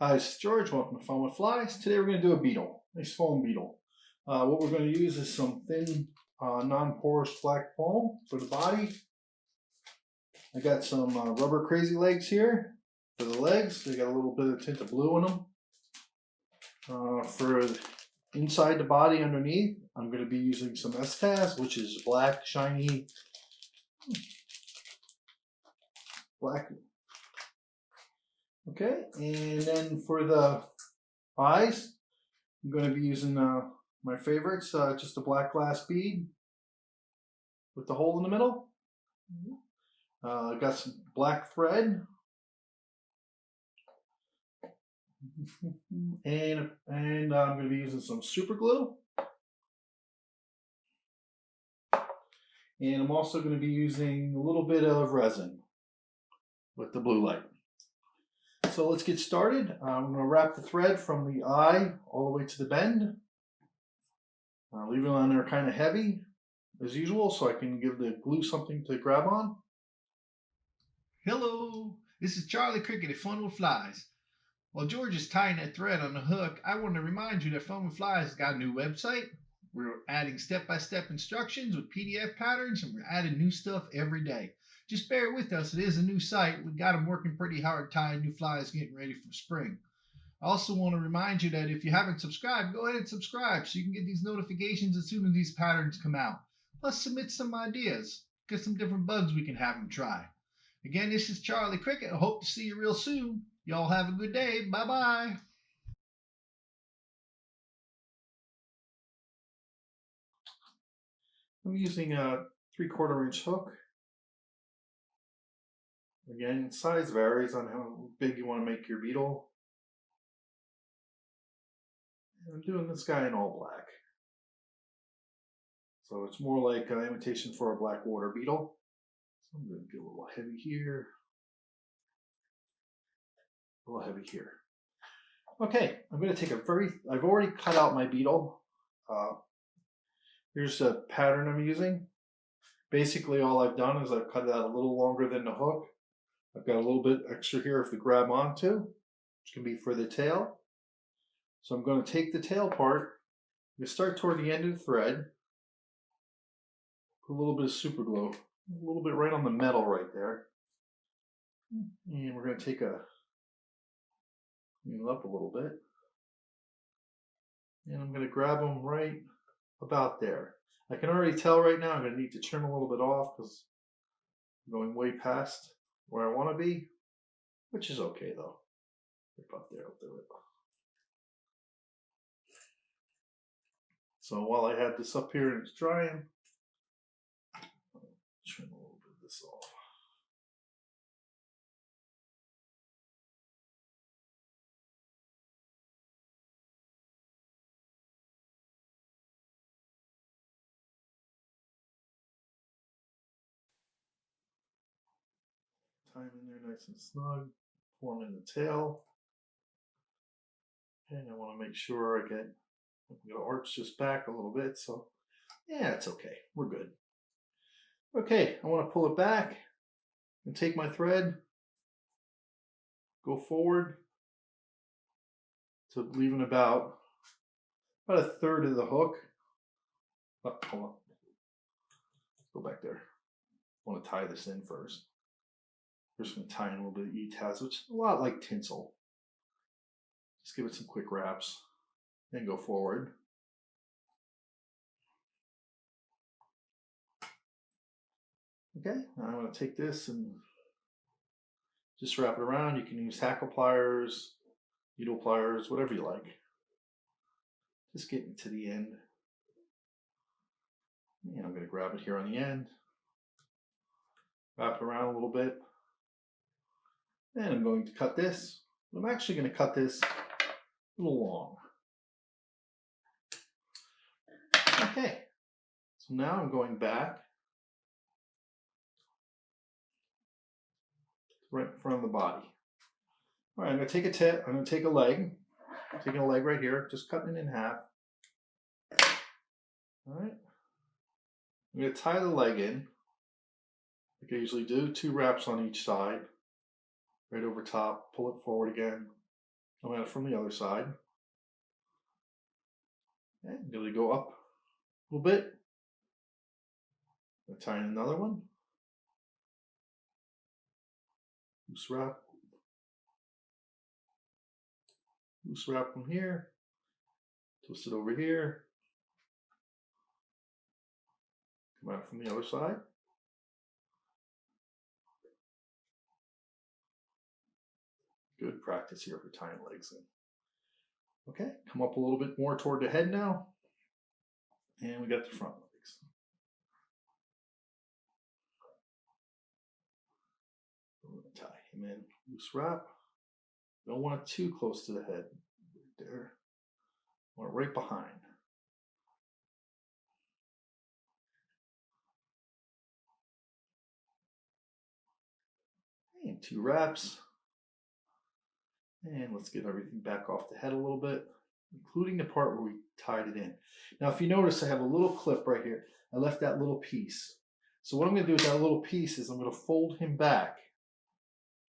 Hi, this is George. Welcome to Fun with Flies. Today we're going to do a beetle, nice foam beetle. What we're going to use is some thin, non-porous black foam for the body. I got some rubber crazy legs here for the legs. They got a little bit of tint of blue in them. For inside the body underneath, I'm going to be using some S-Tas, which is black, shiny, black. Okay, and then for the eyes, I'm going to be using my favorites, just a black glass bead with the hole in the middle. I got some black thread, and I'm going to be using some super glue. And I'm also going to be using a little bit of resin with the blue light. So let's get started. I'm going to wrap the thread from the eye all the way to the bend. Leave it on there kind of heavy as usual so I can give the glue something to grab on. Hello, this is Charlie Cricket at Fun with Flies. While George is tying that thread on the hook, I want to remind you that Fun with Flies has got a new website. We're adding step-by-step instructions with PDF patterns, and we're adding new stuff every day. Just bear with us, it is a new site. We've got them working pretty hard tying new flies getting ready for spring. I also want to remind you that if you haven't subscribed, go ahead and subscribe so you can get these notifications as soon as these patterns come out. Plus, submit some ideas. Get some different bugs we can have them try. Again, this is Charlie Cricket. I hope to see you real soon. Y'all have a good day. Bye bye. I'm using a 3/4 inch hook. Again, size varies on how big you want to make your beetle. I'm doing this guy in all black. So it's more like an imitation for a black water beetle. So I'm going to get a little heavy here. A little heavy here. Okay, I'm going to take I've already cut out my beetle. Here's a pattern I'm using. Basically all I've done is I've cut it out a little longer than the hook. I've got a little bit extra here to grab onto, which can be for the tail. So I'm going to take the tail part, I'm going to start toward the end of the thread, put a little bit of super glue, a little bit right on the metal right there. And we're going to take clean it up a little bit. And I'm going to grab them right about there. I can already tell right now I'm going to need to trim a little bit off because I'm going way past where I want to be, which is okay though. About there, I'll do it. So while I have this up here and it's drying, I'll trim a little bit of this off. Time in there nice and snug, forming the tail. And I want to make sure I'm going to arch this back a little bit. So yeah, it's okay. We're good. Okay, I want to pull it back and take my thread, go forward to leaving about a third of the hook. Oh, hold on. Go back there. I want to tie this in first. We're just going to tie in a little bit of E-TAS, which is a lot like tinsel. Just give it some quick wraps and go forward. Okay, now I'm going to take this and just wrap it around. You can use hackle pliers, needle pliers, whatever you like. Just getting to the end. And I'm going to grab it here on the end, wrap it around a little bit. And I'm going to cut this. I'm actually going to cut this a little long. Okay, so now I'm going back right in front of the body. All right, I'm going to take a tip. I'm going to take a leg. I'm taking a leg right here, just cutting it in half. All right. I'm going to tie the leg in, like I usually do, 2 wraps on each side, right over top, pull it forward again, Come at it from the other side. Okay, I'm going to go up a little bit. I'm tying another one. Loose wrap from here. Twist it over here. Come out from the other side. Good practice here for tying legs in. Okay, come up a little bit more toward the head now. And we got the front legs. We're going to tie him in loose wrap. Don't want it too close to the head. Right there. Want it right behind. And 2 wraps. And let's get everything back off the head a little bit, including the part where we tied it in. Now, if you notice, I have a little clip right here. I left that little piece. So what I'm going to do with that little piece is I'm going to fold him back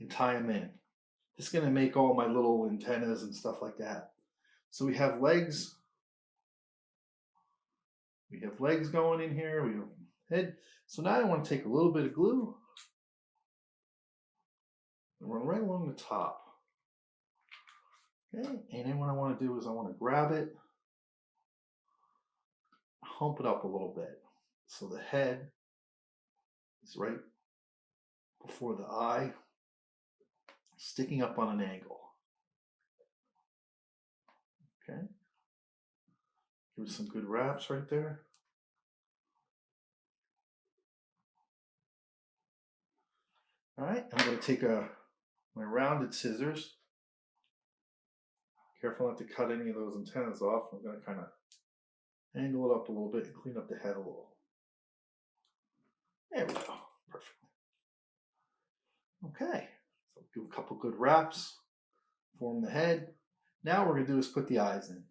and tie him in. This is going to make all my little antennas and stuff like that. So we have legs. We have legs going in here. We have head. So now I want to take a little bit of glue and run right along the top. Okay, and then what I want to do is I want to grab it, hump it up a little bit. So the head is right before the eye, sticking up on an angle. Okay, give it some good wraps right there. All right, I'm going to take my rounded scissors. Careful not to cut any of those antennas off. I'm going to kind of angle it up a little bit and clean up the head a little. There we go. Perfect. Okay, so do a couple good wraps, form the head. Now what we're going to do is put the eyes in.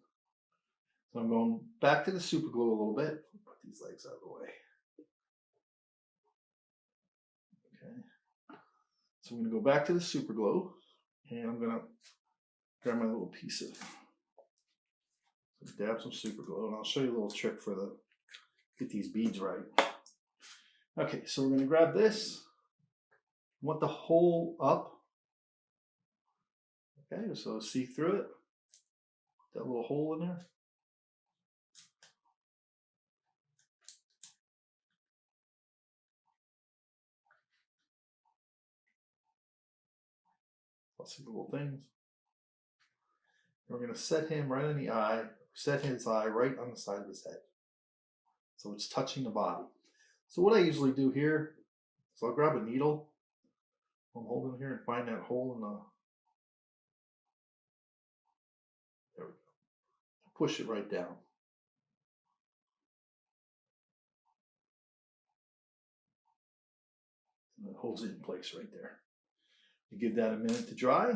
So I'm going back to the super glue a little bit. Put these legs out of the way. Okay. So I'm going to go back to the super glue, and I'm going to grab my little piece of, dab some super glue, and I'll show you a little trick for get these beads right. Okay, so we're going to grab this. I want the hole up. Okay, so see through it. That little hole in there. Lots of little things. We're going to set him right in the eye, set his eye right on the side of his head. So it's touching the body. So what I usually do here is I'll grab a needle. I'm holding here and find that hole in the, there we go. Push it right down. And it holds it in place right there. You give that a minute to dry.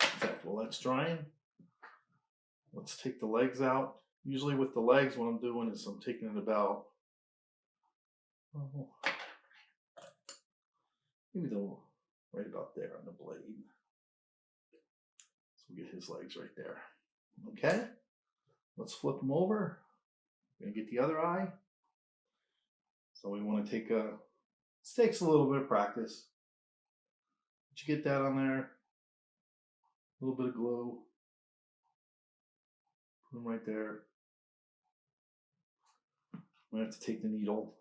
In fact, while that's drying, let's take the legs out. Usually with the legs, what I'm doing is I'm taking it about, maybe right about there on the blade. So we get his legs right there. Okay, let's flip them over. We're gonna get the other eye. So we want to take this takes a little bit of practice. But you get that on there, a little bit of glue. Put them right there. I'm gonna have to take the needle.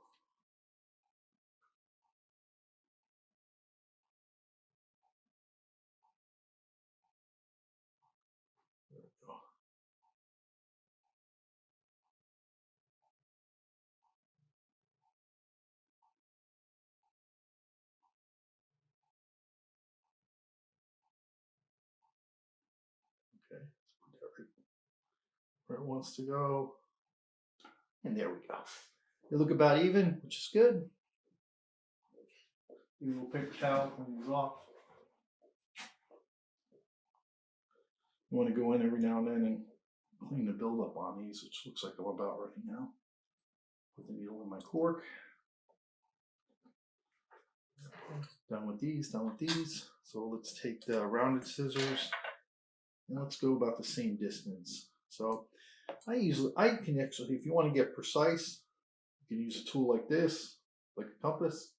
There we go. Okay, let's put that right where it wants to go. And there we go. They look about even, which is good. Use a little paper towel, clean these off. You want to go in every now and then and clean the buildup on these, which looks like I'm about ready now. Put the needle in my cork. Done with these, done with these. So let's take the rounded scissors And let's go about the same distance. So I can actually, if you want to get precise, you can use a tool like this, like a compass.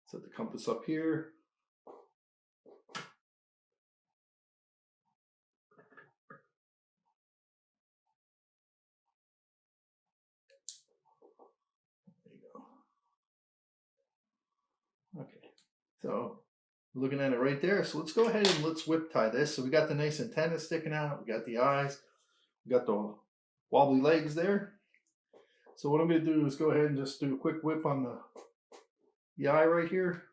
Set the compass up here. There you go. Okay, so looking at it right there. So let's go ahead and let's whip tie this. So we got the nice antenna sticking out. We got the eyes. We got the wobbly legs there. So what I'm going to do is go ahead and just do a quick whip on the eye right here.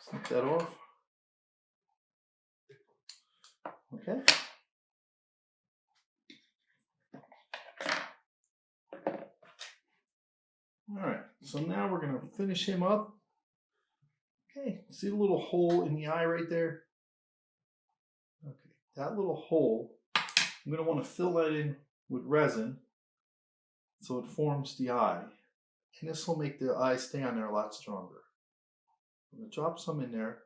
Snip that off. Okay. All right, so now we're going to finish him up. Okay, see the little hole in the eye right there? Okay, that little hole, I'm going to want to fill that in with resin so it forms the eye. And this will make the eye stay on there a lot stronger. I'm going to drop some in there.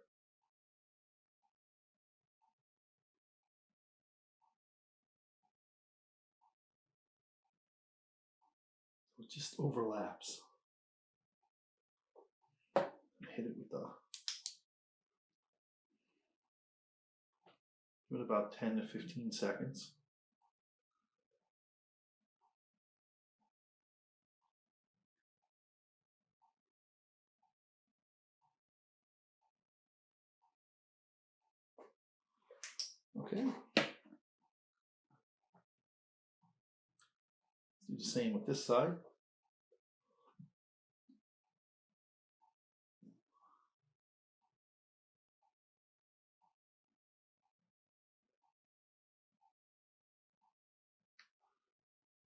So it just overlaps. Hit it with give it about 10 to 15 seconds. Okay. Do the same with this side.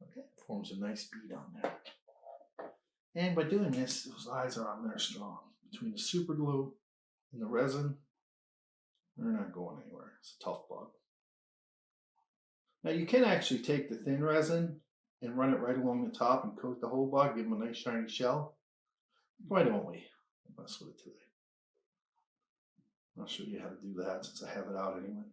Okay, forms a nice bead on there. And by doing this, those eyes are on there strong. Between the super glue and the resin, they're not going anywhere. It's a tough bug. Now you can actually take the thin resin and run it right along the top and coat the whole bug, give them a nice shiny shell. Why don't we mess with it today? I'll show you how to do that since I have it out anyway.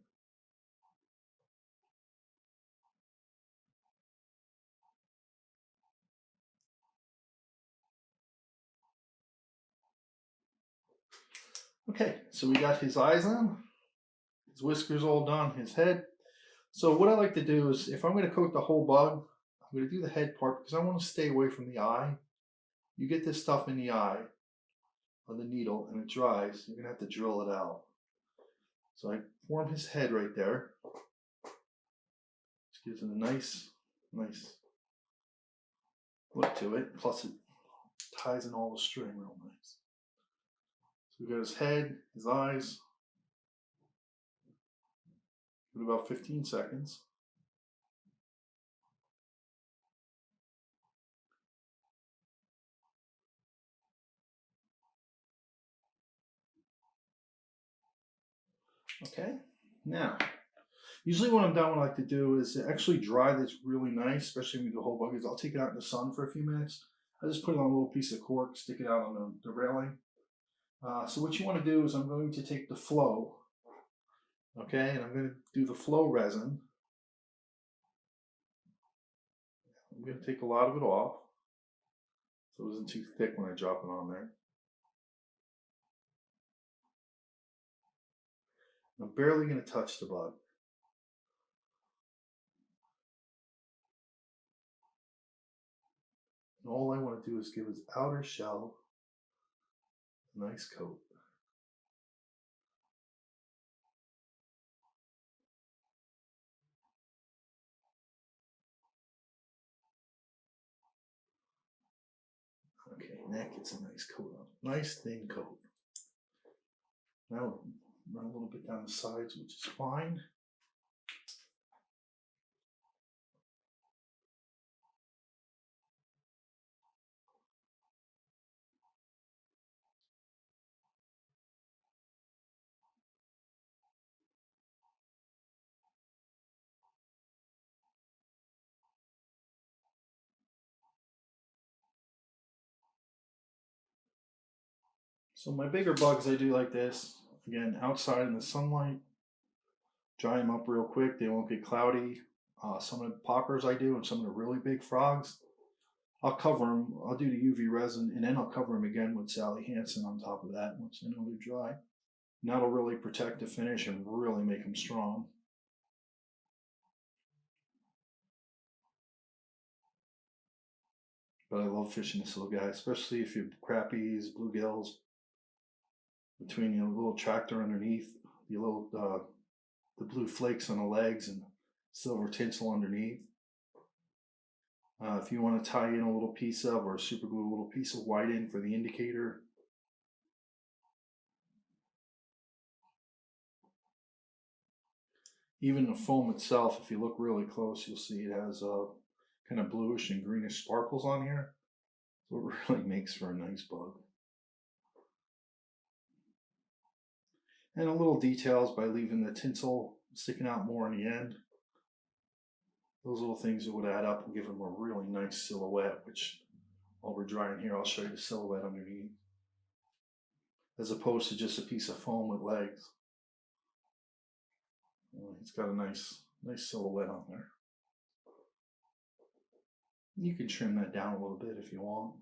Okay, so we got his eyes on, his whiskers all done, his head. So what I like to do is, if I'm going to coat the whole bug, I'm going to do the head part because I want to stay away from the eye. You get this stuff in the eye on the needle and it dries, you're going to have to drill it out. So I form his head right there. This gives it a nice look to it. Plus it ties in all the string real nice. So we got his head, his eyes. Give it about 15 seconds. Okay, now, usually when I'm done, what I like to do is actually dry this really nice, especially when you do the whole bug, is I'll take it out in the sun for a few minutes. I just put it on a little piece of cork, stick it out on the railing. So what you want to do is I'm going to take the flow, okay, and I'm going to do the flow resin. I'm going to take a lot of it off so it isn't too thick when I drop it on there. I'm barely going to touch the bug. And all I want to do is give his outer shell a nice coat. Okay, and that gets a nice coat on. Nice thin coat. Now run a little bit down the sides, which is fine. So my bigger bugs I do like this. Again, outside in the sunlight. Dry them up real quick. They won't get cloudy. Some of the poppers I do and some of the really big frogs, I'll cover them. I'll do the UV resin and then I'll cover them again with Sally Hansen on top of that once I know they're dry. And that'll really protect the finish and really make them strong. But I love fishing this little guy, especially if you have crappies, bluegills. Between the little tractor underneath, the little the blue flakes on the legs and silver tinsel underneath. If you want to tie in a little piece of or super glue a little piece of white in for the indicator. Even the foam itself, if you look really close, you'll see it has kind of bluish and greenish sparkles on here. So it really makes for a nice bug. And a little details by leaving the tinsel sticking out more in the end. Those little things that would add up and give them a really nice silhouette, which while we're drying here, I'll show you the silhouette underneath. As opposed to just a piece of foam with legs. It's got a nice silhouette on there. You can trim that down a little bit if you want.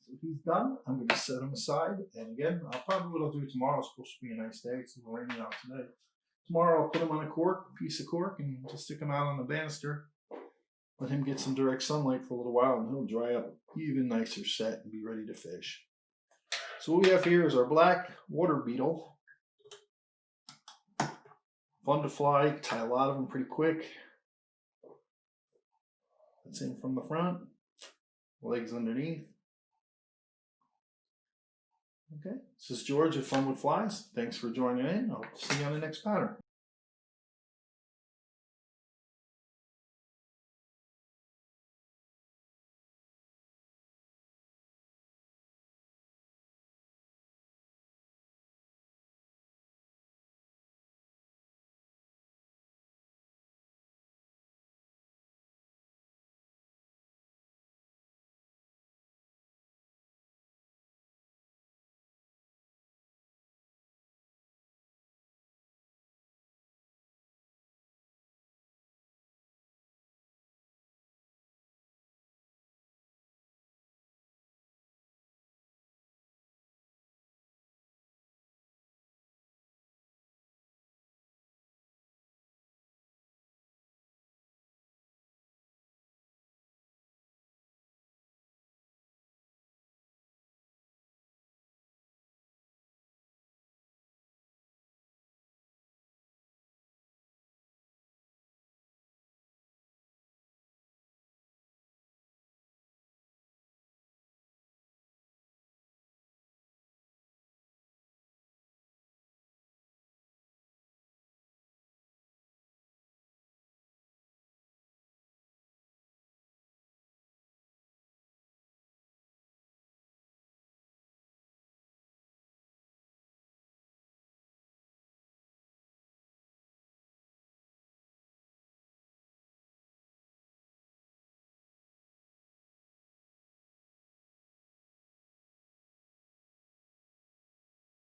So he's done. I'm going to set him aside. And again, probably what I'll do tomorrow is supposed to be a nice day. It's raining out today. Tomorrow I'll put him on a piece of cork, and just stick him out on the banister. Let him get some direct sunlight for a little while, and he'll dry up even nicer set and be ready to fish. So what we have here is our black water beetle. Fun to fly. Tie a lot of them pretty quick. That's in from the front. Legs underneath. Okay, this is George at Fun with Flies. Thanks for joining in. I'll see you on the next pattern.